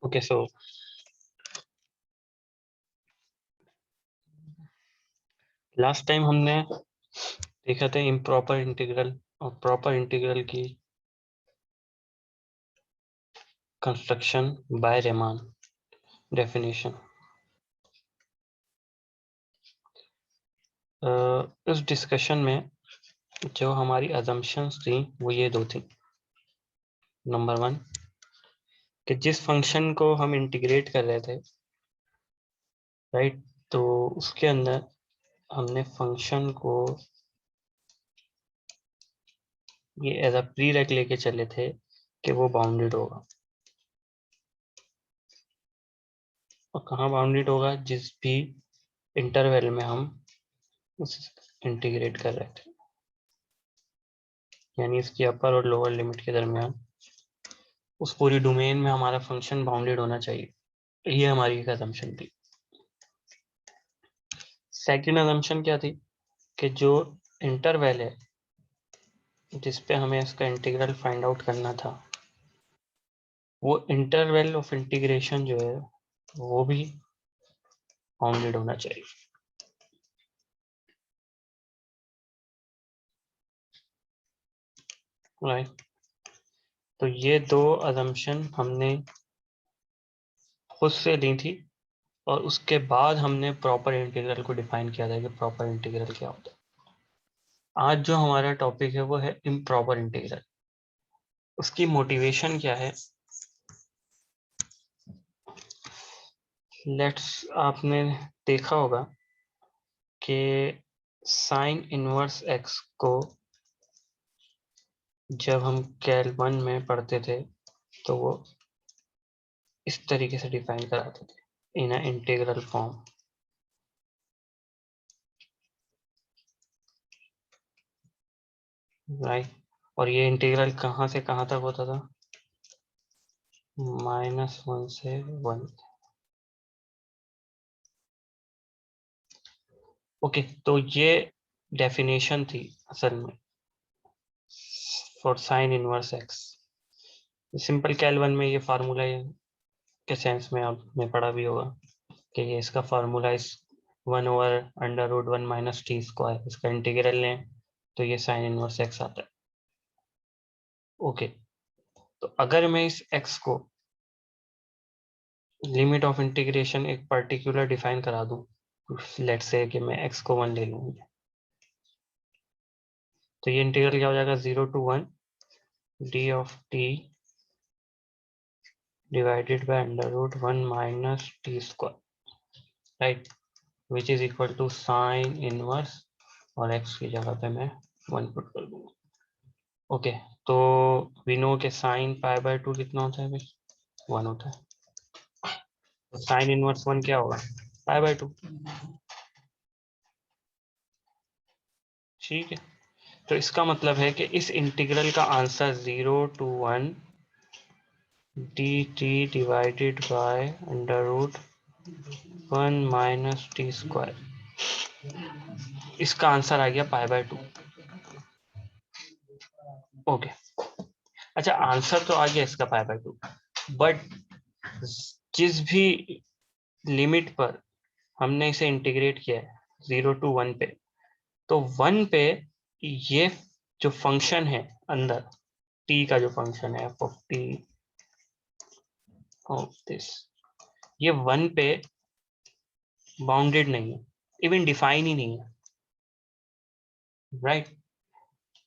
Okay, so last time हमने देखा था इम्प्रॉपर इंटीग्रल और प्रॉपर इंटीग्रल की कंस्ट्रक्शन बाय रेमान डेफिनेशन। इस डिस्कशन में जो हमारी अजम्पशंस थी वो ये दो थी। नंबर वन कि जिस फंक्शन को हम इंटीग्रेट कर रहे थे, राइट, तो उसके अंदर हमने फंक्शन को ये एज अ प्री रेक लेके चले थे कि वो बाउंडेड होगा। और कहाँ बाउंडेड होगा? जिस भी इंटरवल में हम उस इंटीग्रेट कर रहे थे, यानी इसकी अपर और लोअर लिमिट के दरमियान उस पूरी डोमेन में हमारा फंक्शन बाउंडेड होना चाहिए। ये हमारी एक असम्पशन थी। सेकंड असम्पशन क्या थी कि जो इंटरवल है जिस पे हमें इसका इंटीग्रल फाइंड आउट करना था, वो इंटरवल ऑफ इंटीग्रेशन जो है वो भी बाउंडेड होना चाहिए। राइट, तो ये दो असम्पशन हमने खुद से ली थी और उसके बाद हमने प्रॉपर इंटीग्रल को डिफाइन किया था कि प्रॉपर इंटीग्रल क्या होता है। आज जो हमारा टॉपिक है वो है इम्प्रॉपर इंटीग्रल। उसकी मोटिवेशन क्या है? लेट्स, आपने देखा होगा कि साइन इनवर्स एक्स को जब हम कैल 1 में पढ़ते थे तो वो इस तरीके से डिफाइन कराते थे इन इंटीग्रल फॉर्म। राइट, और ये इंटीग्रल कहाँ से कहाँ तक होता था? -1 से 1। ओके, तो ये डेफिनेशन थी असल में for sine inverse x. Simple कैल 1 में ये फार्मूला के सेंस में आपने पढ़ा भी होगा कि ये इसका फार्मूला इस 1/√1 माइनस टी स्क्वायर, इसका इंटीग्रल लें तो ये साइन इनवर्स एक्स आता है। ओके, तो अगर मैं इस एक्स को लिमिट ऑफ इंटीग्रेशन एक पर्टिकुलर डिफाइन करा दूं, लेट्स से कि मैं एक्स को 1 ले लूँ, तो ये इंटीग्रल क्या हो जाएगा? 0 to 1 D of T divided by √1 minus T square, right, which is equal to sine inverse, और एक्स की जगह पे मैं 1 पुट कर दूंगा। ओके, तो वी नो के साइन π/2 कितना होता है भाई? 1 होता है। तो साइन इनवर्स 1 क्या होगा? π/2। ठीक है, तो इसका मतलब है कि इस इंटीग्रल का answer 0 to 1 dt divided by √1 minus T square, इसका आंसर आ गया π/2। ओके, अच्छा, आंसर तो आ गया इसका π/2, बट जिस भी लिमिट पर हमने इसे इंटीग्रेट किया है 0 to 1 पे, तो 1 पे ये जो फंक्शन है अंदर, t का जो फंक्शन है f of t of this, ये 1 पे बाउंडेड नहीं है, इवन डिफाइन ही नहीं है। राइट,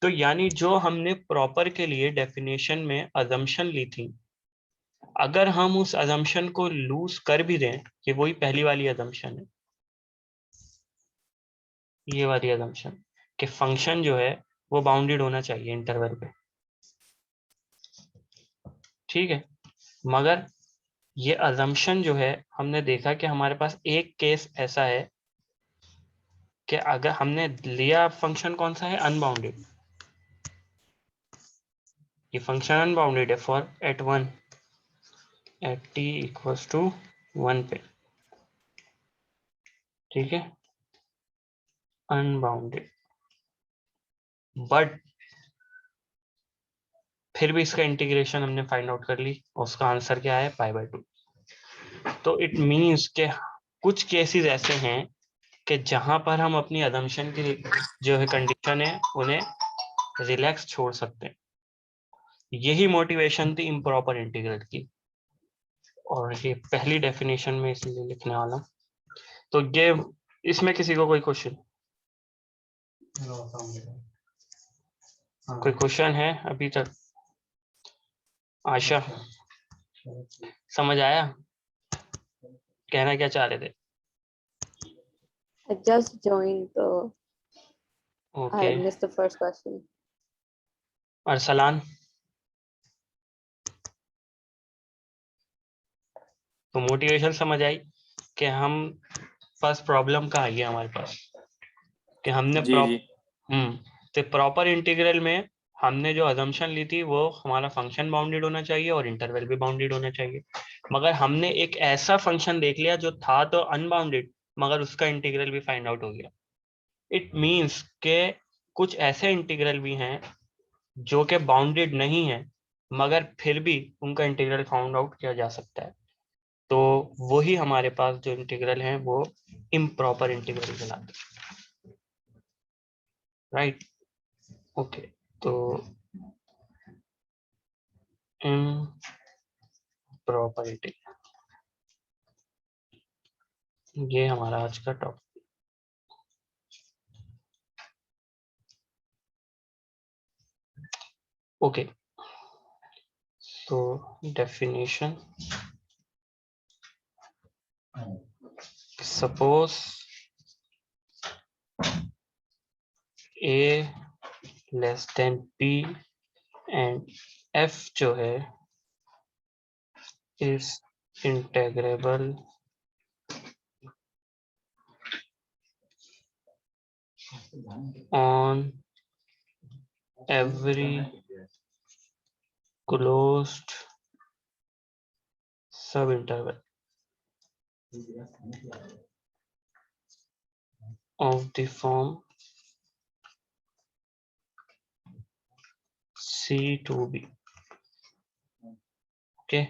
तो यानी जो हमने प्रॉपर के लिए डेफिनेशन में अजम्पशन ली थी, अगर हम उस अजम्पशन को लूज कर भी दें, कि वही पहली वाली अजम्पशन है, ये वाली अजम्पशन कि फंक्शन जो है वो बाउंडेड होना चाहिए इंटरवल पे, ठीक है, मगर ये अजम्पशन जो है, हमने देखा कि हमारे पास एक केस ऐसा है कि अगर हमने लिया फंक्शन कौन सा है? अनबाउंडेड। ये फंक्शन अनबाउंडेड है for at 1 at t equals to 1 पे, ठीक है, अनबाउंडेड, बट फिर भी इसका इंटीग्रेशन हमने फाइंड आउट कर ली और उसका आंसर क्या है? π/2। तो इट मीन्स के कुछ केसेस ऐसे हैं कि जहां पर हम अपनी अजम्पशन की जो है कंडीशन है उन्हें रिलैक्स छोड़ सकते हैं। यही मोटिवेशन थी इम्प्रॉपर इंटीग्रल की, और ये पहली डेफिनेशन में इसलिए लिखने वाला हूं। तो ये इसमें किसी को कोई क्वेश्चन, कोई क्वेश्चन है अभी तक? आशा, समझ आया कहना क्या चाह रहे थे? I just joined, so okay, I missed the first question. Arsalan, तो मोटिवेशन समझ आई कि हम फर्स्ट प्रॉब्लम का आई है हमारे पास कि हमने जी तो प्रॉपर इंटीग्रल में हमने जो अजम्पशन ली थी वो हमारा फंक्शन बाउंडेड होना चाहिए और इंटरवल भी बाउंडेड होना चाहिए, मगर हमने एक ऐसा फंक्शन देख लिया जो था तो अनबाउंडेड मगर उसका इंटीग्रल भी फाइंड आउट हो गया। इट मीन्स के कुछ ऐसे इंटीग्रल भी हैं जो कि बाउंडेड नहीं है मगर फिर भी उनका इंटीग्रल फाउंड आउट किया जा सकता है। तो वही हमारे पास जो इंटीग्रल हैं वो इम्प्रॉपर इंटीग्रल कहलाते हैं, राइट? ओके, तो इम्प्रॉपर इंटीग्रल ये हमारा आज का टॉपिक। ओके, तो definition, suppose a less than b and f जो है is integrable on every closed subinterval of the form C to B, okay,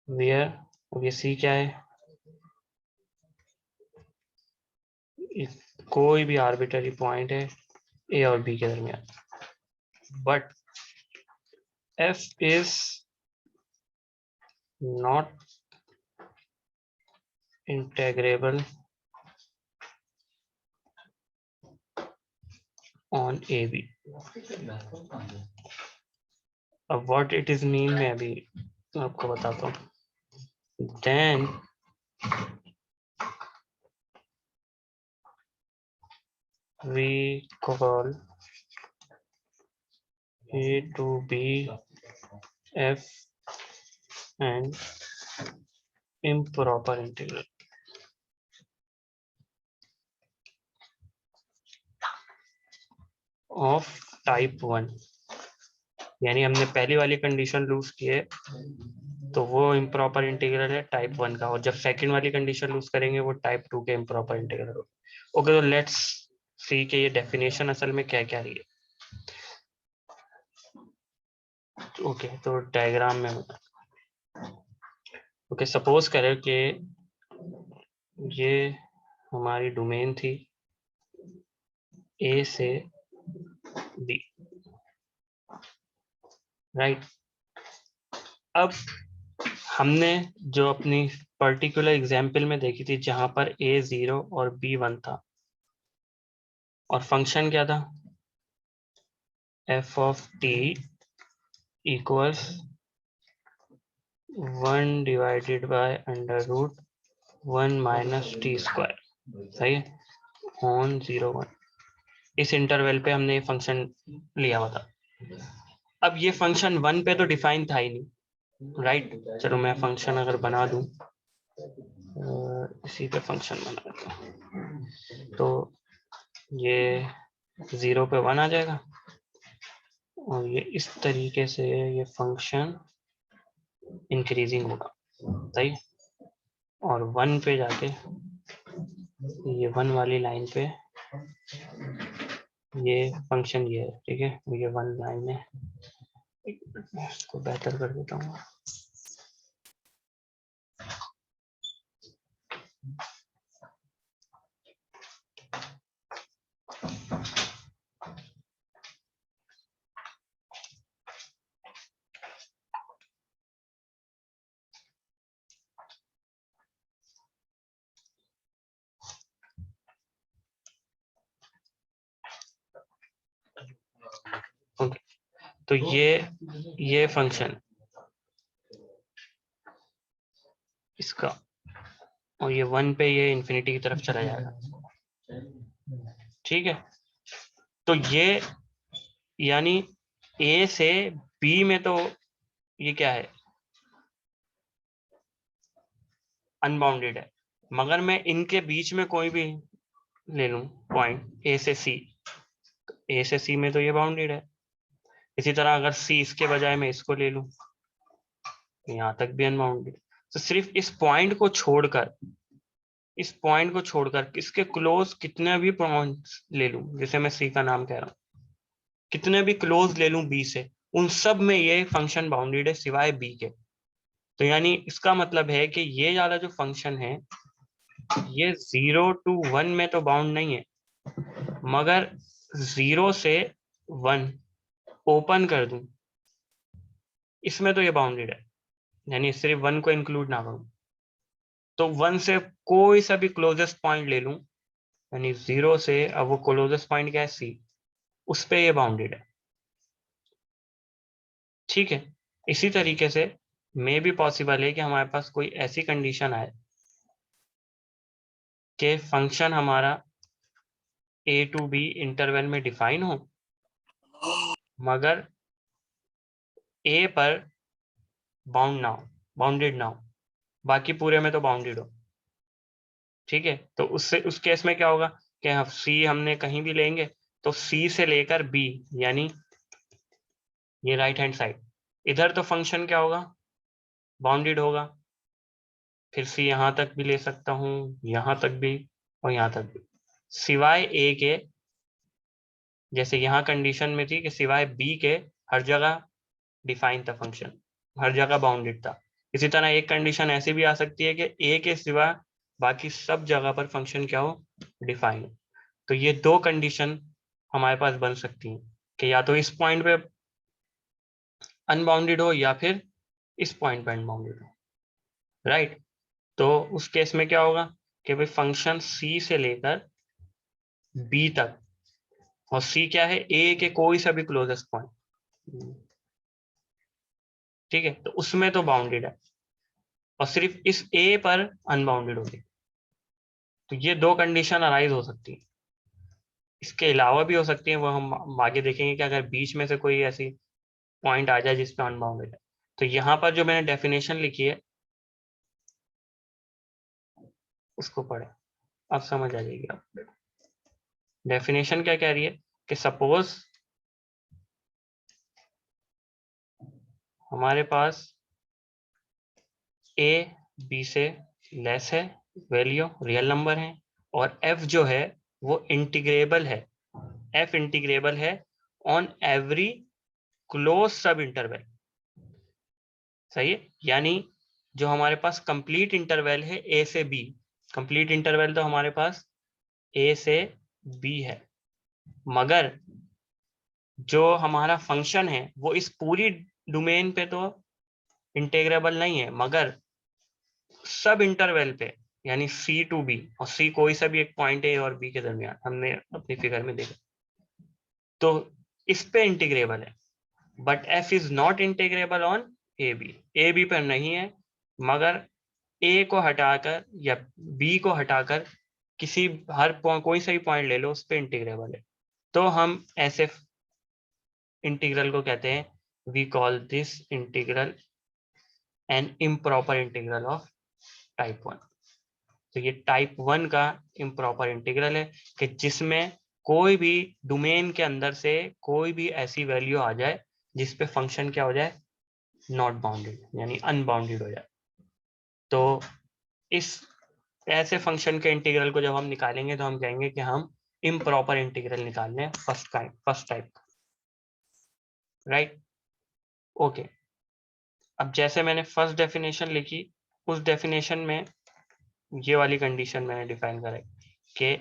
where ये C क्या है? कोई भी आर्बिटरी पॉइंट है A और B के दरमियान, but F is not integrable on AB। अब what it is mean मैं अभी आपको बताता हूँ। Then we call A to B F and improper integral of type 1, यानी हमने पहली वाली कंडीशन लूज की है तो वो इम्प्रॉपर इंटीग्रल है टाइप 1 का, और जब सेकंड वाली कंडीशन लूज करेंगे वो टाइप 2 के इम्प्रॉपर इंटीग्रल हो। ओके, तो लेट्स सी के ये डेफिनेशन असल में क्या क्या रही है। ओके, तो डायग्राम में ओके, सपोज करें कि ये हमारी डोमेन थी ए से बी, राइट? अब हमने जो अपनी पर्टिकुलर एग्जाम्पल में देखी थी जहां पर a 0 और b 1 था और फंक्शन क्या था? f of t equals 1 divided by under root 1 minus T square, सही है, ऑन 0 1। इस इंटरवल पे हमने ये फंक्शन लिया हुआ था। अब ये फंक्शन 1 पे तो डिफाइन था ही नहीं, राइट? चलो मैं फंक्शन अगर बना दूं, इसी पे फंक्शन बना देता हूं, तो ये 0 पे 1 आ जाएगा और ये इस तरीके से ये फंक्शन इंक्रीजिंग होगा, सही। और 1 पे जाके ये 1 वाली लाइन पे ये फंक्शन ये है, ठीक है, ये 1 लाइन है। मैं इसको बेहतर कर देता हूँ। तो ये फंक्शन इसका, और ये 1 पे ये इंफिनिटी की तरफ चला जाएगा। ठीक है, तो ये यानी ए से बी में तो ये क्या है, अनबाउंडेड है, मगर मैं इनके बीच में कोई भी ले लूं पॉइंट ए से सी, ए से सी में तो ये बाउंडेड है। इसी तरह अगर सी इसके बजाय मैं इसको ले लूं, यहां तक भी अनबाउंडेड। तो सिर्फ इस पॉइंट को छोड़कर, इस पॉइंट को छोड़कर इसके क्लोज कितने भी पॉइंट्स ले लूं, जैसे मैं सी का नाम कह रहा हूं, कितने भी क्लोज ले लूं बी से, उन सब में ये फंक्शन बाउंडेड है सिवाय बी के। तो यानी इसका मतलब है कि ये वाला जो फंक्शन है ये 0 to 1 में तो बाउंड नहीं है, मगर 0 से 1 ओपन कर दूं इसमें तो ये बाउंडेड है, यानी सिर्फ 1 को इंक्लूड ना करूं तो 1 से कोई सा भी क्लोजेस्ट पॉइंट ले लूं, यानी 0 से, अब वो क्लोजेस्ट पॉइंट क्या है सी, उस पे ये बाउंडेड है। ठीक है, इसी तरीके से मे भी पॉसिबल है कि हमारे पास कोई ऐसी कंडीशन आए कि फंक्शन हमारा ए टू बी इंटरवल में डिफाइन हो, मगर ए पर बाउंड ना हो, बाउंडेड ना हो, बाकी पूरे में तो बाउंडेड हो। ठीक है, तो उससे उस केस में क्या होगा कि हम सी हमने कहीं भी लेंगे तो सी से लेकर बी, यानी ये राइट हैंड साइड, इधर तो फंक्शन क्या होगा, बाउंडेड होगा। फिर सी यहां तक भी ले सकता हूं, यहां तक भी, और यहां तक भी, सिवाय ए के, जैसे यहाँ कंडीशन में थी कि सिवाय बी के हर जगह डिफाइन था फंक्शन, हर जगह बाउंडेड था। इसी तरह एक कंडीशन ऐसी भी आ सकती है कि ए के सिवा बाकी सब जगह पर फंक्शन क्या हो, डिफाइन हो। तो ये दो कंडीशन हमारे पास बन सकती हैं कि या तो इस पॉइंट पे अनबाउंडेड हो या फिर इस पॉइंट पे अनबाउंडेड हो, राइट। तो उस केस में क्या होगा कि भाई फंक्शन सी से लेकर बी तक, और सी क्या है, ए के कोई सा भी क्लोजेस्ट पॉइंट, ठीक है, तो उसमें तो बाउंडेड है, और सिर्फ इस ए पर अनबाउंडेड होगी। तो ये दो कंडीशन अराइज हो सकती है, इसके अलावा भी हो सकती है, वो हम आगे देखेंगे कि अगर बीच में से कोई ऐसी पॉइंट आ जाए जिसपे अनबाउंडेड है। तो यहाँ पर जो मैंने डेफिनेशन लिखी है उसको पढ़े, अब समझ आ जाएगी आप। डेफिनेशन क्या कह रही है कि सपोज हमारे पास ए बी से लेस है, वैल्यू रियल नंबर है, और एफ जो है वो इंटीग्रेबल है, एफ इंटीग्रेबल है ऑन एवरी क्लोज सब इंटरवल। सही है, यानी जो हमारे पास कंप्लीट इंटरवल है ए से बी, कंप्लीट इंटरवल तो हमारे पास ए से बी है, मगर जो हमारा फंक्शन है वो इस पूरी डोमेन पे तो इंटीग्रेबल नहीं है, मगर सब इंटरवल पे, यानी सी टू बी, और सी कोई सा भी एक पॉइंट ए और बी के दरमियान, हमने अपनी फिगर में देखा, तो इस पे इंटीग्रेबल है। But f is not integrable on a b पर नहीं है, मगर ए को हटाकर या बी को हटाकर किसी कोई सा भी पॉइंट ले लो उस पर इंटीग्रेबल है। तो हम ऐसे इंटीग्रल को कहते हैं, we call this integral an improper integral of type 1। तो ये टाइप 1 का इम्प्रॉपर इंटीग्रल है कि जिसमें कोई भी डोमेन के अंदर से कोई भी ऐसी वैल्यू आ जाए जिसपे फंक्शन क्या हो जाए, नॉट बाउंडेड, यानी अनबाउंडेड हो जाए। तो इस ऐसे फंक्शन के इंटीग्रल को जब हम निकालेंगे तो हम कहेंगे कि हम इम्प्रॉपर इंटीग्रल निकाल रहे हैं फर्स्ट टाइप का, राइट। ओके, अब जैसे मैंने फर्स्ट डेफिनेशन लिखी, उस डेफिनेशन में ये वाली कंडीशन मैंने डिफाइन करा कि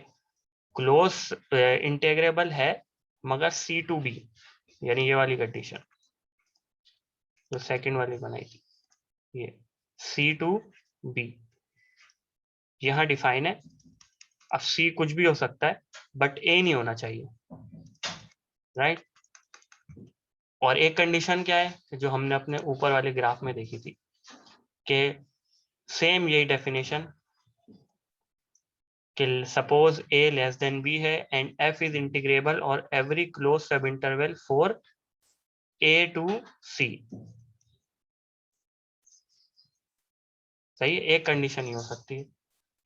क्लोज इंटीग्रेबल है मगर सी टू बी, यानी ये वाली कंडीशन जो सेकंड वाली बनाई थी, ये सी टू बी यहाँ डिफाइन है। अब सी कुछ भी हो सकता है बट ए नहीं होना चाहिए, राइट। और एक कंडीशन क्या है जो हमने अपने ऊपर वाले ग्राफ में देखी थी कि सेम यही डेफिनेशन कि suppose a less than b है एंड f इज इंटीग्रेबल और एवरी क्लोज सब interval for a to c। सही, एक कंडीशन ही हो सकती है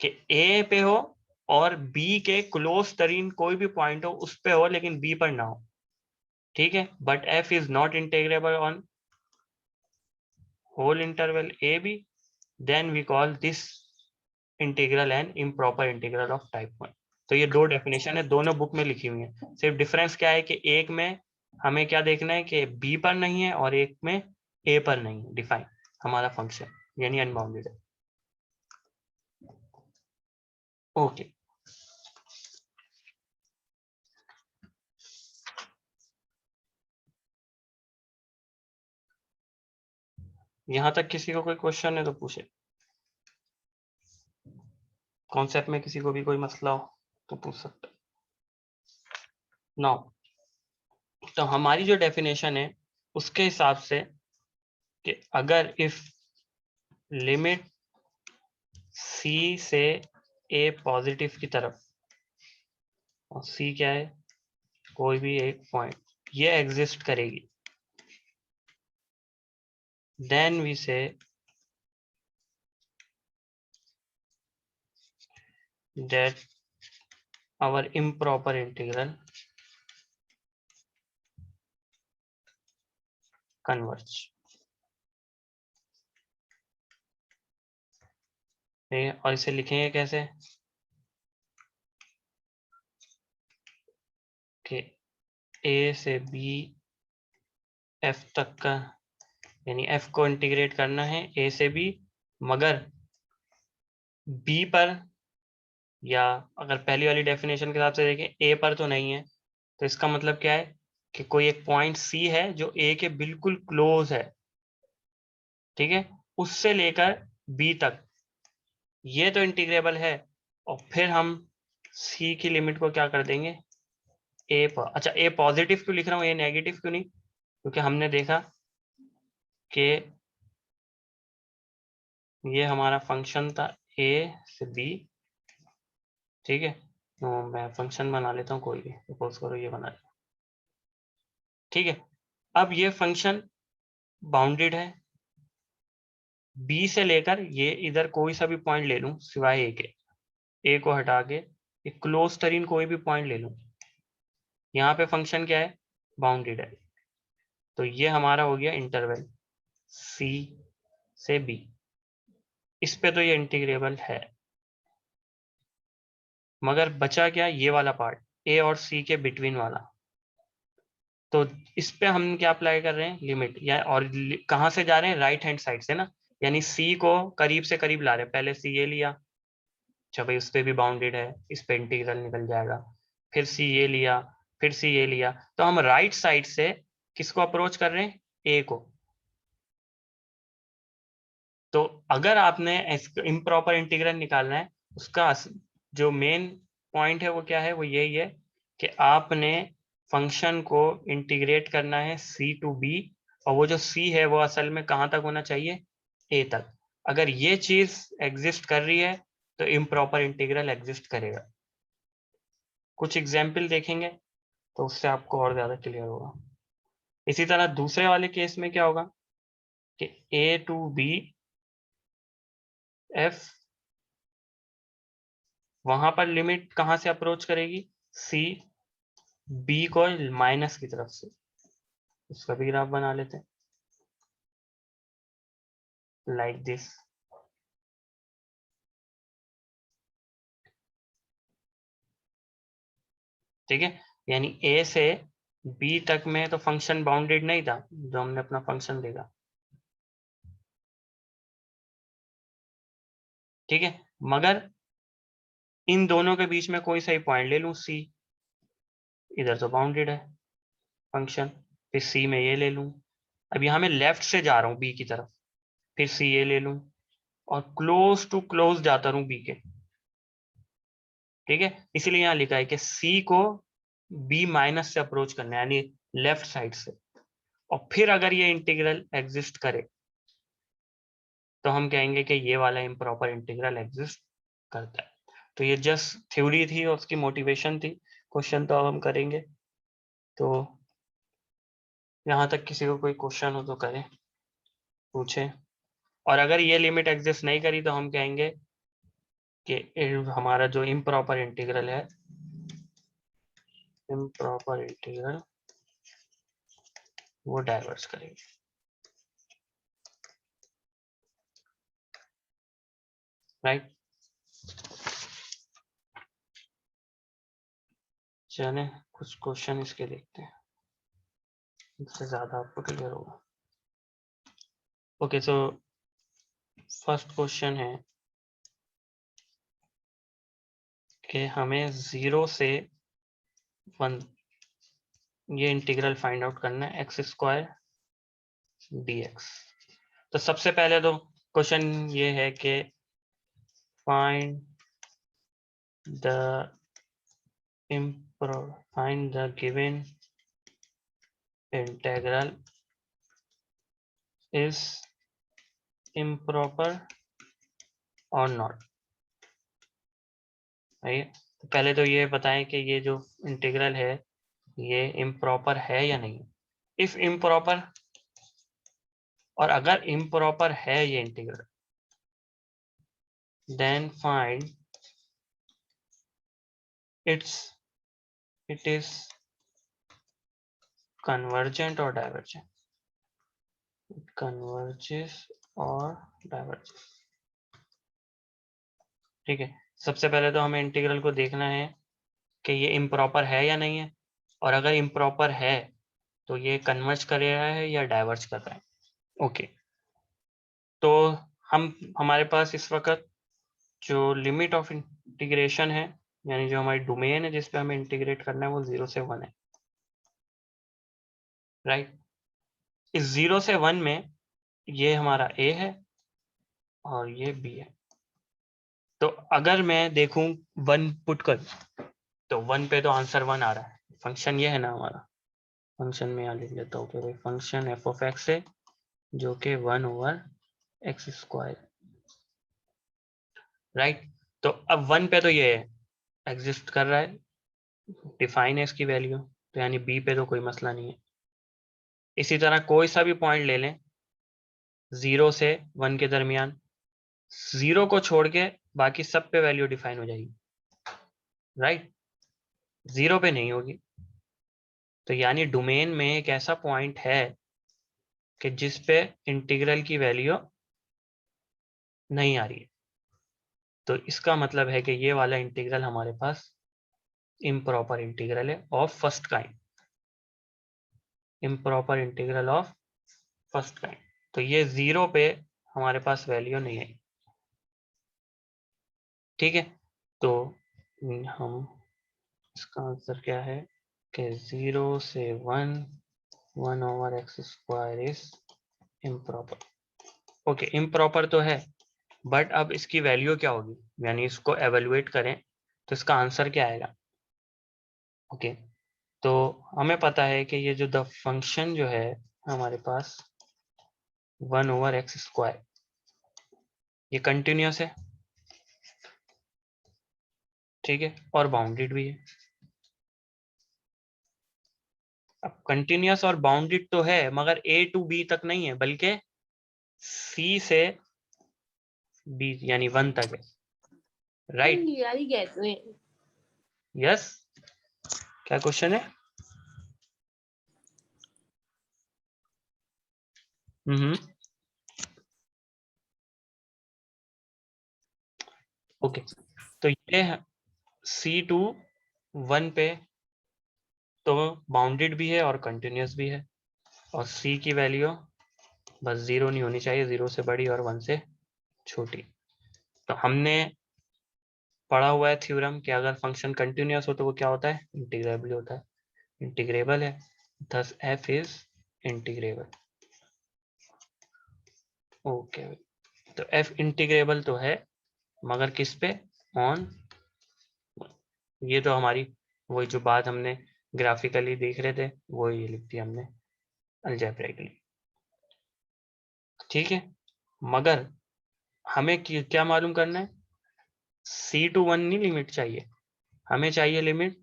कि a पे हो और b के क्लोज तरीन कोई भी पॉइंट हो उस पे हो लेकिन b पर ना हो, ठीक है। But f is not integrable on whole interval a b, then we call this integral and improper integral of type 1। तो ये दो डेफिनेशन है, दोनों बुक में लिखी हुई है। सिर्फ डिफरेंस क्या है कि एक में हमें क्या देखना है कि b पर नहीं है और एक में a पर नहीं है डिफाइन हमारा फंक्शन, यानी अनबाउंडेड है। ओके, यहां तक किसी को कोई क्वेश्चन है तो पूछे। कॉन्सेप्ट में किसी को भी कोई मसला हो तो पूछ सकते। नाउ तो हमारी जो डेफिनेशन है उसके हिसाब से कि अगर इफ लिमिट c से a पॉजिटिव की तरफ और c क्या है, कोई भी एक पॉइंट, ये एग्जिस्ट करेगी, देन वी से that our improper integral converge। और इसे लिखेंगे कैसे कि a से b f तक का, यानी f को इंटीग्रेट करना है a से b, मगर b पर, या अगर पहली वाली डेफिनेशन के हिसाब से देखें a पर तो नहीं है, तो इसका मतलब क्या है कि कोई एक पॉइंट c है जो a के बिल्कुल क्लोज है, ठीक है, उससे लेकर b तक ये तो इंटीग्रेबल है। और फिर हम c की लिमिट को क्या कर देंगे a पर। अच्छा, a पॉजिटिव क्यों लिख रहा हूँ, a नेगेटिव क्यों नहीं, क्योंकि हमने देखा कि ये हमारा फंक्शन था a से b, ठीक है। तो मैं फंक्शन बना लेता हूँ कोई भी, सपोज करो ये बना लिया, ठीक है। अब ये फंक्शन बाउंडेड है, b से लेकर ये इधर कोई सा भी पॉइंट ले लूं सिवाय a के, a को हटा के एक क्लोज तरीन कोई भी पॉइंट ले लूं, यहाँ पे फंक्शन क्या है, बाउंडेड है। तो ये हमारा हो गया इंटरवल c से b, इस पे तो ये इंटीग्रेबल है, मगर बचा क्या ये वाला पार्ट a और c के बिटवीन वाला। तो इस पे हम क्या अप्लाई कर रहे हैं, लिमिट, या और कहाँ से जा रहे हैं, राइट हैंड साइड से ना, यानी c को करीब से करीब ला रहे हैं। पहले c ये लिया, अच्छा भाई उस पे भी बाउंडेड है, इस पे इंटीग्रल निकल जाएगा, फिर c ये लिया, फिर c ये लिया, तो हम राइट साइड से किसको अप्रोच कर रहे हैं, a को। तो अगर आपने इम्प्रॉपर इंटीग्रल निकालना है, उसका जो मेन पॉइंट है वो क्या है, वो यही है कि आपने फंक्शन को इंटीग्रेट करना है c टू b, और वो जो c है वो असल में कहाँ तक होना चाहिए, a तक। अगर ये चीज एग्जिस्ट कर रही है तो इम्प्रॉपर इंटीग्रल एग्जिस्ट करेगा। कुछ एग्जाम्पल देखेंगे तो उससे आपको और ज्यादा क्लियर होगा। इसी तरह दूसरे वाले केस में क्या होगा कि a टू b f, वहां पर लिमिट कहां से अप्रोच करेगी, c b को माइनस की तरफ से। उसका भी ग्राफ बना लेते हैं लाइक दिस, ठीक है। यानी a से b तक में तो फंक्शन बाउंडेड नहीं था जो हमने अपना फंक्शन देखा, ठीक है, मगर इन दोनों के बीच में कोई सही पॉइंट ले लूं c, इधर तो बाउंडेड है फंक्शन, फिर c में ये ले लूं। अब यहां मैं लेफ्ट से जा रहा हूं b की तरफ, फिर c ये ले लूं और क्लोज टू क्लोज जाता रहूं b के, ठीक है। इसीलिए यहाँ लिखा है कि c को b माइनस से अप्रोच करना है, यानी लेफ्ट साइड से। और फिर अगर ये इंटीग्रल एग्जिस्ट करे तो हम कहेंगे कि ये वाला इम्प्रॉपर इंटीग्रल एग्जिस्ट करता है। तो ये जस्ट थ्योरी थी और उसकी मोटिवेशन थी। क्वेश्चन तो अब हम करेंगे। तो यहाँ तक किसी को कोई क्वेश्चन हो तो करें, पूछे। और अगर ये लिमिट एग्जिस्ट नहीं करी तो हम कहेंगे कि हमारा जो इम्प्रॉपर इंटीग्रल है, इम्प्रॉपर इंटीग्रल वो डाइवर्ज करेंगे। राइट। चलें कुछ क्वेश्चन इसके देखते हैं, इससे ज्यादा आपको क्लियर होगा। ओके, सो फर्स्ट क्वेश्चन है कि हमें 0 से 1 ये इंटीग्रल फाइंड आउट करना है, x² dx। तो सबसे पहले तो क्वेश्चन ये है कि find the given integral is improper और नॉट। तो पहले तो ये बताएं कि ये जो इंटीग्रल है ये इम्प्रॉपर है या नहीं। इफ इम्प्रॉपर, और अगर इम्प्रॉपर है ये integral, then find it is convergent or divergent, it converges or diverges। ठीक है, सबसे पहले तो हमें इंटीग्रल को देखना है कि ये इम्प्रॉपर है या नहीं है, और अगर इम्प्रॉपर है तो ये कन्वर्ज कर रहा है या डाइवर्ज कर रहा है। ओके, तो हमारे पास इस वक्त जो लिमिट ऑफ इंटीग्रेशन है, यानी जो हमारी डोमेन है जिस पे हमें इंटीग्रेट करना है, वो 0 से 1 है। राइट। इस 0 से 1 में ये हमारा a है और ये b है। तो अगर मैं देखूं 1 पुट कर, तो 1 पे तो आंसर 1 आ रहा है। फंक्शन ये है ना हमारा, फंक्शन में यहाँ लिख लेता हूँ कि भाई फंक्शन f ऑफ x है जो कि 1/x²। राइट। तो अब 1 पे तो ये एग्जिस्ट कर रहा है, डिफाइन है इसकी वैल्यू, तो यानी b पे तो कोई मसला नहीं है। इसी तरह कोई सा भी पॉइंट ले लें 0 से 1 के दरमियान, 0 को छोड़ के बाकी सब पे वैल्यू डिफाइन हो जाएगी। राइट। 0 पे नहीं होगी। तो यानी डोमेन में एक ऐसा पॉइंट है कि जिस पे इंटीग्रल की वैल्यू नहीं आ रही है। तो इसका मतलब है कि ये वाला इंटीग्रल हमारे पास इम्प्रॉपर इंटीग्रल है of first kind, improper integral of first kind. तो ये 0 पे हमारे पास वैल्यू नहीं है। ठीक है, तो हम इसका आंसर क्या है कि 0 से 1 1/x² is improper. Okay, improper तो है, बट अब इसकी वैल्यू क्या होगी, यानी इसको एवेलुएट करें तो इसका आंसर क्या आएगा। ओके, तो हमें पता है कि ये जो द फंक्शन जो है हमारे पास 1/x², ये कंटिन्यूस है। ठीक है, और बाउंडेड भी है। अब कंटिन्यूस और बाउंडेड तो है, मगर a to b तक नहीं है, बल्कि c से b यानी 1 तक है। राइट। यस, क्या क्वेश्चन है? ओके, तो ये c to 1 पे तो बाउंडेड भी है और कंटिन्यूस भी है, और c की वैल्यू बस 0 नहीं होनी चाहिए, 0 से बड़ी और 1 से छोटी। तो हमने पढ़ा हुआ है थ्योरम कि अगर फंक्शन कंटिन्यूस हो तो वो क्या होता है, इंटीग्रेबल होता है, इंटीग्रेबल है, thus f is integrable. Okay, तो f इंटीग्रेबल तो है, मगर किस पे, ऑन। ये तो हमारी वही जो बात हमने ग्राफिकली देख रहे थे वो ये लिख दी हमने। अलजेब्रिकली, ठीक है। मगर हमें क्या मालूम करना है, c to 1 नहीं लिमिट चाहिए, हमें चाहिए लिमिट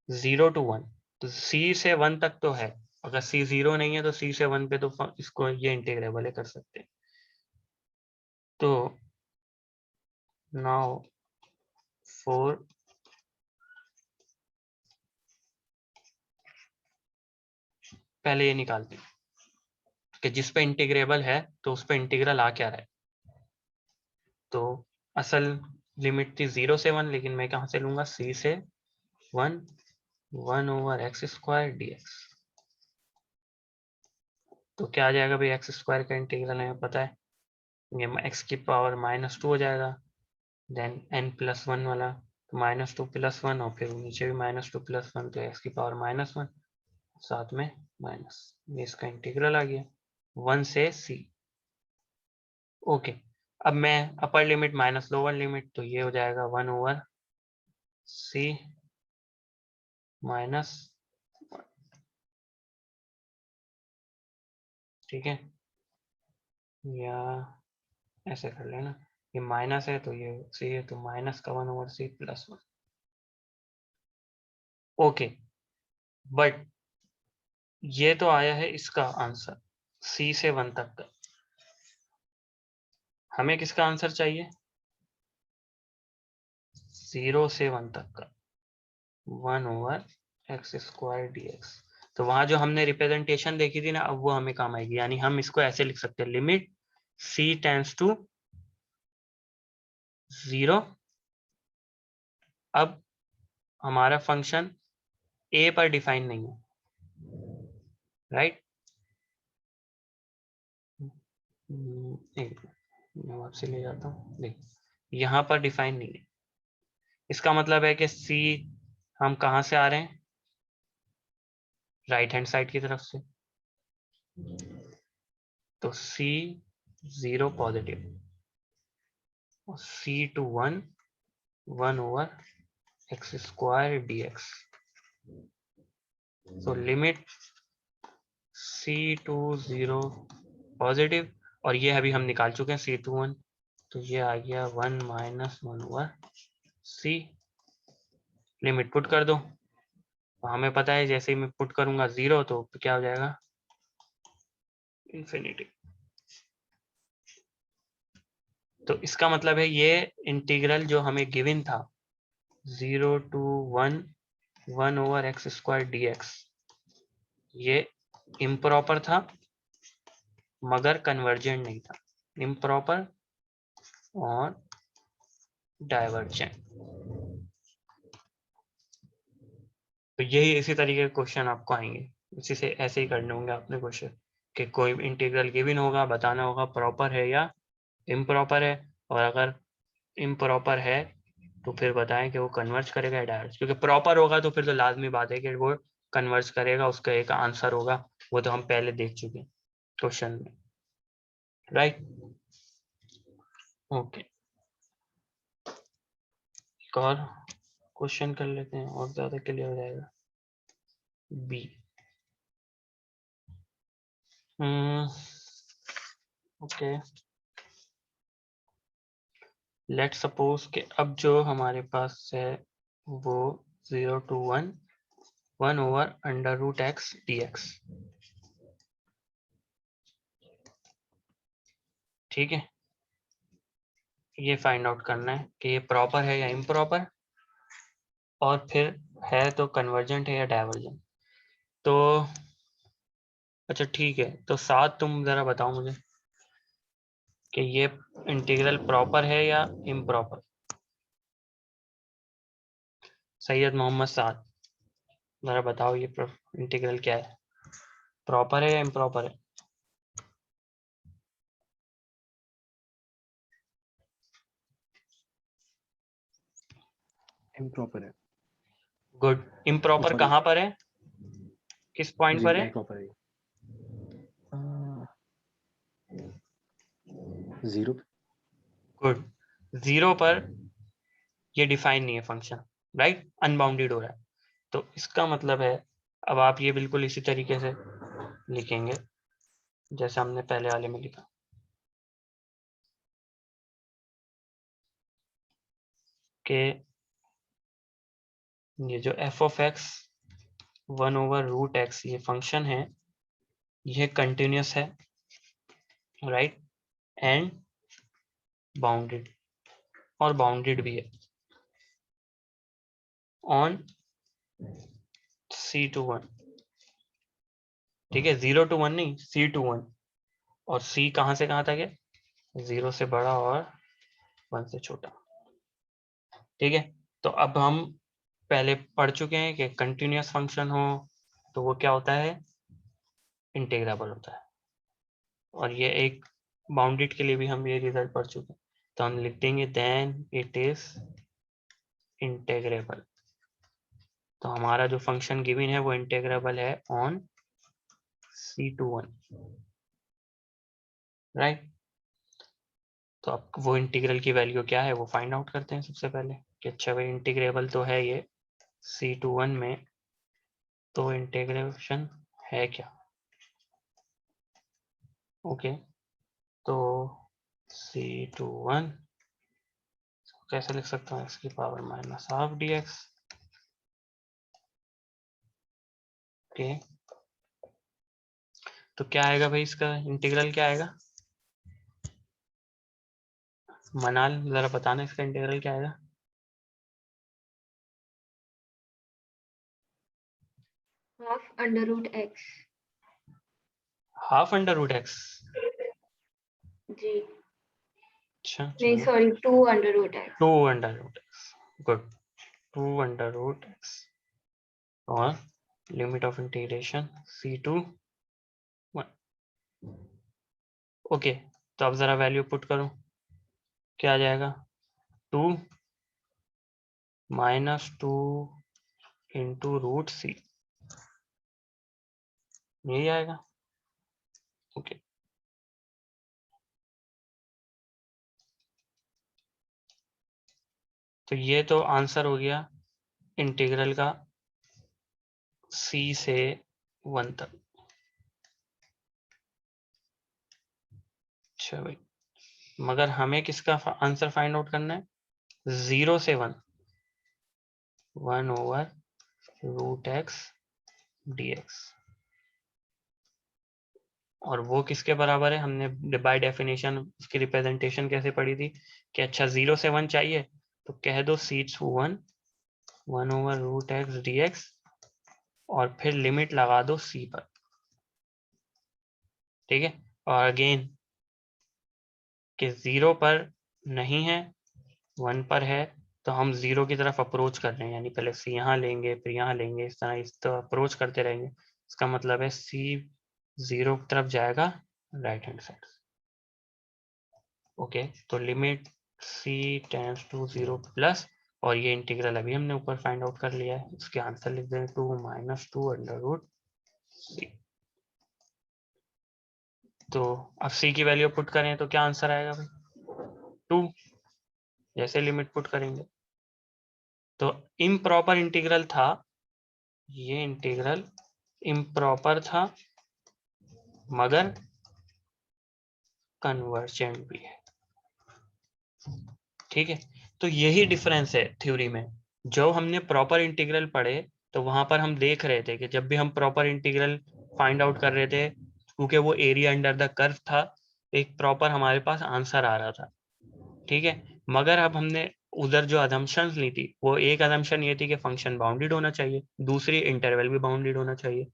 0 to 1। तो c से 1 तक तो है, अगर c 0 नहीं है तो c से 1 पे तो इसको ये इंटीग्रेबल कर सकते हैं। तो नाउ फॉर पहले ये निकालते हैं कि जिस पे इंटीग्रेबल है तो उस पे इंटीग्रल आ क्या रहा है। तो असल लिमिट थी 0 से 1, लेकिन मैं कहां से लूंगा, c से 1, 1/x² dx। तो क्या आ जाएगा भाई, x² का इंटीग्रल हमें पता है, ये x की पावर -2 हो जाएगा, देन n+1 वाला तो -2 + 1, और फिर नीचे भी -2 + 1, तो x की पावर -1 साथ में माइनस, ये इसका इंटीग्रल आ गया 1 से c। ओके, अब मैं upper limit minus lower limit, तो ये हो जाएगा 1/c माइनस, ठीक है, या ऐसे कर लेना, ये माइनस है तो ये c है, तो माइनस का 1/c + 1। ओके, बट ये तो आया है इसका आंसर c से 1 तक का, हमें किसका आंसर चाहिए, 0 से 1 तक का, 1/x² dx। तो वहां जो हमने रिप्रेजेंटेशन देखी थी ना, अब वो हमें काम आएगी, यानी हम इसको ऐसे लिख सकते हैं, लिमिट c टेंड्स टू 0। अब हमारा फंक्शन a पर डिफाइन नहीं है, राइट। एक मैं आपसे ले जाता हूँ, देख यहाँ पर डिफाइन नहीं है, इसका मतलब है कि c हम कहाँ से आ रहे हैं, राइट हैंड साइड की तरफ से, तो c 0 पॉजिटिव और c to 1 1/x² dx। so limit c to 0 positive, और ये अभी हम निकाल चुके हैं c to 1, तो ये आ गया 1 - 1/c। लिमिट पुट कर दो, तो हमें पता है जैसे ही मैं पुट करूंगा 0 तो क्या हो जाएगा, इन्फिनिटी। तो इसका मतलब है ये इंटीग्रल जो हमें गिवन था 0 to 1 1/x² dx, ये इम्प्रॉपर था मगर कन्वर्जेंट नहीं था, इम्प्रॉपर और डाइवर्जेंट। तो यही इसी तरीके के क्वेश्चन आपको आएंगे, इसी से ऐसे ही करने होंगे आपने क्वेश्चन, कि कोई इंटीग्रल गिवन होगा, बताना होगा प्रॉपर है या इम्प्रॉपर है, और अगर इम्प्रॉपर है तो फिर बताएं कि वो कन्वर्ज करेगा या डाइवर्ज, क्योंकि प्रॉपर होगा तो फिर तो लाजमी बात है कि वो कन्वर्ज करेगा, उसका एक आंसर होगा, वो तो हम पहले देख चुके हैं क्वेश्चन में, राइट। ओके, एक और क्वेश्चन कर लेते हैं और ज्यादा क्लियर हो जाएगा। बी, ओके, लेट सपोज कि अब जो हमारे पास है वो 0 to 1 1/√x dx, ठीक है। ये फाइंड आउट करना है कि ये प्रॉपर है या इम्प्रॉपर, और फिर है तो कन्वर्जेंट है या डाइवर्जेंट। तो अच्छा ठीक है, तो साथ तुम जरा बताओ मुझे कि ये इंटीग्रल प्रॉपर है या इम्प्रॉपर। सैयद मोहम्मद साद, जरा बताओ ये इंटीग्रल क्या है, प्रॉपर है या इम्प्रॉपर है। इम्प्रॉपर है। गुड, इम्प्रॉपर कहाँ पर है, किस पॉइंट जी पर है। इम्प्रॉपर है। 0 गुड, 0 पर ये डिफाइन नहीं है फंक्शन, राइट, अनबाउंडेड हो रहा है। तो इसका मतलब है, अब आप ये बिल्कुल इसी तरीके से लिखेंगे जैसे हमने पहले वाले में लिखा कि ये जो एफ ऑफ एक्स 1/√x ये फंक्शन है, ये कंटिन्यूस है, राइट, एंड बाउंडेड, और बाउंडेड भी है ऑन C/1, ठीक है, 0 to 1 नहीं, C/1, और C कहां से कहां तक है, 0 से बड़ा और 1 से छोटा, ठीक है। तो अब हम पहले पढ़ चुके हैं कि कंटिन्यूस फंक्शन हो तो वो क्या होता है, इंटीग्रेबल होता है, और ये एक बाउंडेड के लिए भी हम ये रिजल्ट पढ़ चुके हैं, तो हम लिख देंगे देन इट इज इंटीग्रेबल। तो हमारा जो फंक्शन गिवन है वो इंटीग्रेबल है ऑन C/1, राइट। तो अब वो इंटीग्रल की वैल्यू क्या है वो फाइंड आउट करते हैं सबसे पहले कि अच्छा भाई इंटीग्रेबल तो है ये C/1 में, तो इंटीग्रेशन है क्या, ओके। तो C/1 कैसे लिख सकता हूँ, x⁻² dx, ओके। तो क्या आएगा भाई, इसका इंटीग्रल क्या आएगा, मनाल जरा बताना इसका इंटीग्रल क्या आएगा। ½ √x। ½ √x, जी अच्छा नहीं, चलो, sorry, 2√x। 2√x, good, 2√x, और limit of integration C/1, okay. तो अब जरा वैल्यू पुट करो, क्या आ जाएगा, 2 - 2 × √c, यही आएगा, ओके। तो ये तो आंसर हो गया इंटीग्रल का C से 1 तक। अच्छा भाई, मगर हमें किसका आंसर फाइंड आउट करना है, 0 से 1, 1/√x dx, और वो किसके बराबर है, हमने बाय डेफिनेशन उसकी रिप्रेजेंटेशन कैसे पढ़ी थी कि अच्छा 0 से 1 चाहिए तो कह दो C/1 1/√x dx, और फिर लिमिट लगा दो C पर, ठीक है। और अगेन कि 0 पर नहीं है, 1 पर है, तो हम 0 की तरफ अप्रोच कर रहे हैं, यानी पहले C यहाँ लेंगे फिर यहाँ लेंगे, इस तरह इस तरह अप्रोच करते रहेंगे। इसका मतलब है C 0 की तरफ जाएगा राइट हैंड साइड, ओके। तो limit C tends to 0 plus, और ये इंटीग्रल अभी हमने ऊपर फाइंड आउट कर लिया है, इसके आंसर लिख दें 2 - 2√c। तो अब C की वैल्यू पुट करें तो क्या आंसर आएगा भाई, 2, जैसे लिमिट पुट करेंगे। तो इम्प्रॉपर इंटीग्रल था, ये इंटीग्रल इम्प्रॉपर था मगर कन्वर्जेंट भी है, ठीक है। तो यही डिफरेंस है थ्योरी में, जो हमने प्रॉपर इंटीग्रल पढ़े तो वहां पर हम देख रहे थे कि जब भी हम प्रॉपर इंटीग्रल फाइंड आउट कर रहे थे, क्योंकि वो एरिया अंडर द कर्व था, एक प्रॉपर हमारे पास आंसर आ रहा था, ठीक है। मगर अब हमने उधर जो अजम्पशंस ली थी, वो एक अजम्पशन ये थी कि फंक्शन बाउंडेड होना चाहिए, दूसरी इंटरवल भी बाउंडेड होना चाहिए।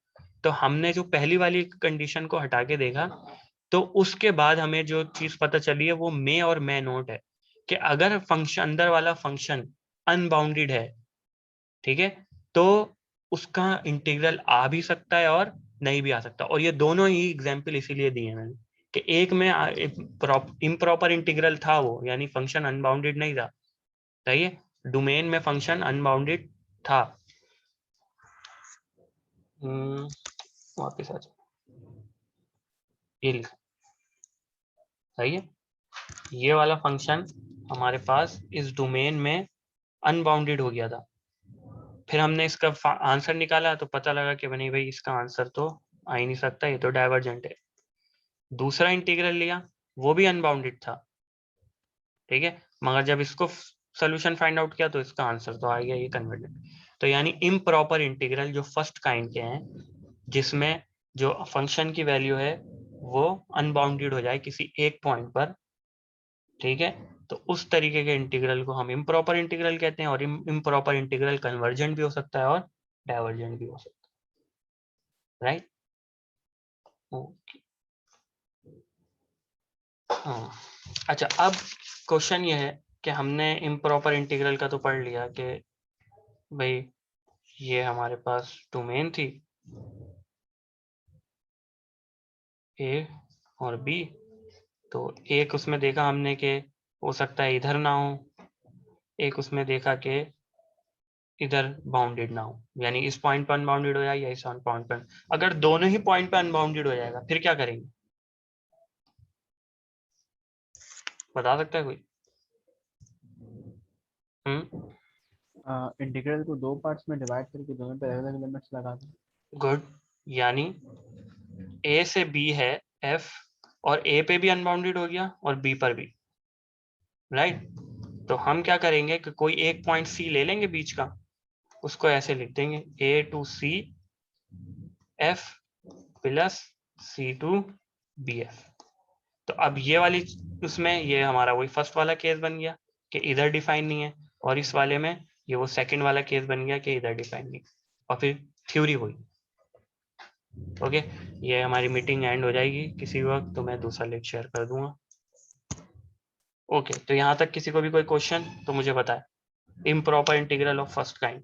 तो हमने जो पहली वाली कंडीशन को हटा के देखा, तो उसके बाद हमें जो चीज पता चली है वो मे और मे नोट है, कि अगर फंक्शन अंदर वाला फंक्शन अनबाउंडेड है, ठीक है, तो उसका इंटीग्रल आ भी सकता है और नहीं भी आ सकता। और ये दोनों ही एग्जाम्पल इसीलिए दिए मैंने कि एक में इम्प्रॉपर इंटीग्रल था वो, यानी फंक्शन अनबाउंडेड नहीं था, सही है, डोमेन में फंक्शन अनबाउंडेड था। वापिस आ जाओ, ये लिखा, सही है, ये वाला फंक्शन हमारे पास इस डोमेन में अनबाउंडेड हो गया था, फिर हमने इसका आंसर निकाला तो पता लगा कि नहीं भाई इसका आंसर तो आ ही नहीं सकता, ये तो डाइवर्जेंट है। दूसरा इंटीग्रल लिया, वो भी अनबाउंडेड था, ठीक है, मगर जब इसको सोल्यूशन फाइंड आउट किया तो इसका आंसर तो आ गया ये कन्वर्जेंट। तो यानी इम्प्रॉपर इंटीग्रल जो फर्स्ट काइंड के हैं, जिसमें जो फंक्शन की वैल्यू है वो अनबाउंडेड हो जाए किसी एक पॉइंट पर, ठीक है, तो उस तरीके के इंटीग्रल को हम इम्प्रॉपर इंटीग्रल कहते हैं। और इम्प्रॉपर इंटीग्रल कन्वर्जेंट भी हो सकता है और डाइवर्जेंट भी हो सकता है, राइट। ओके, हाँ, अच्छा, अब क्वेश्चन ये है कि हमने इम्प्रॉपर इंटीग्रल का तो पढ़ लिया कि भाई ये हमारे पास डोमेन थी ए और बी, तो एक उसमें देखा हमने कि हो सकता है इधर ना हो, एक उसमें देखा कि इधर बाउंडेड ना हो, यानी इस पॉइंट पर अनबाउंडेड हो जाए या इस पॉइंट पर। अगर दोनों ही पॉइंट पर अनबाउंडेड हो जाएगा फिर क्या करेंगे, बता सकता है कोई? इंटीग्रल को दो पार्ट्स में डिवाइड करके दोनों पे अलग अलग लिमिट्स लगा दें। गुड, यानी ए से बी है एफ, और ए पे भी अनबाउंडेड हो गया और बी पर भी, राइट। तो हम क्या करेंगे कि कोई एक पॉइंट सी ले लेंगे बीच का, उसको ऐसे लिख देंगे A two C F plus C two B F. तो अब ये वाली उसमें ये हमारा वही फर्स्ट वाला केस बन गया कि इधर डिफाइन नहीं है, और इस वाले में ये वो सेकंड वाला केस बन गया कि इधर डिफाइन नहीं, और फिर थ्योरी हुई। ओके, ये हमारी मीटिंग एंड हो जाएगी किसी वक्त, तो मैं दूसरा लिंक शेयर कर दूंगा। ओके, तो यहाँ तक किसी को भी कोई क्वेश्चन तो मुझे बताए, improper integral of first kind.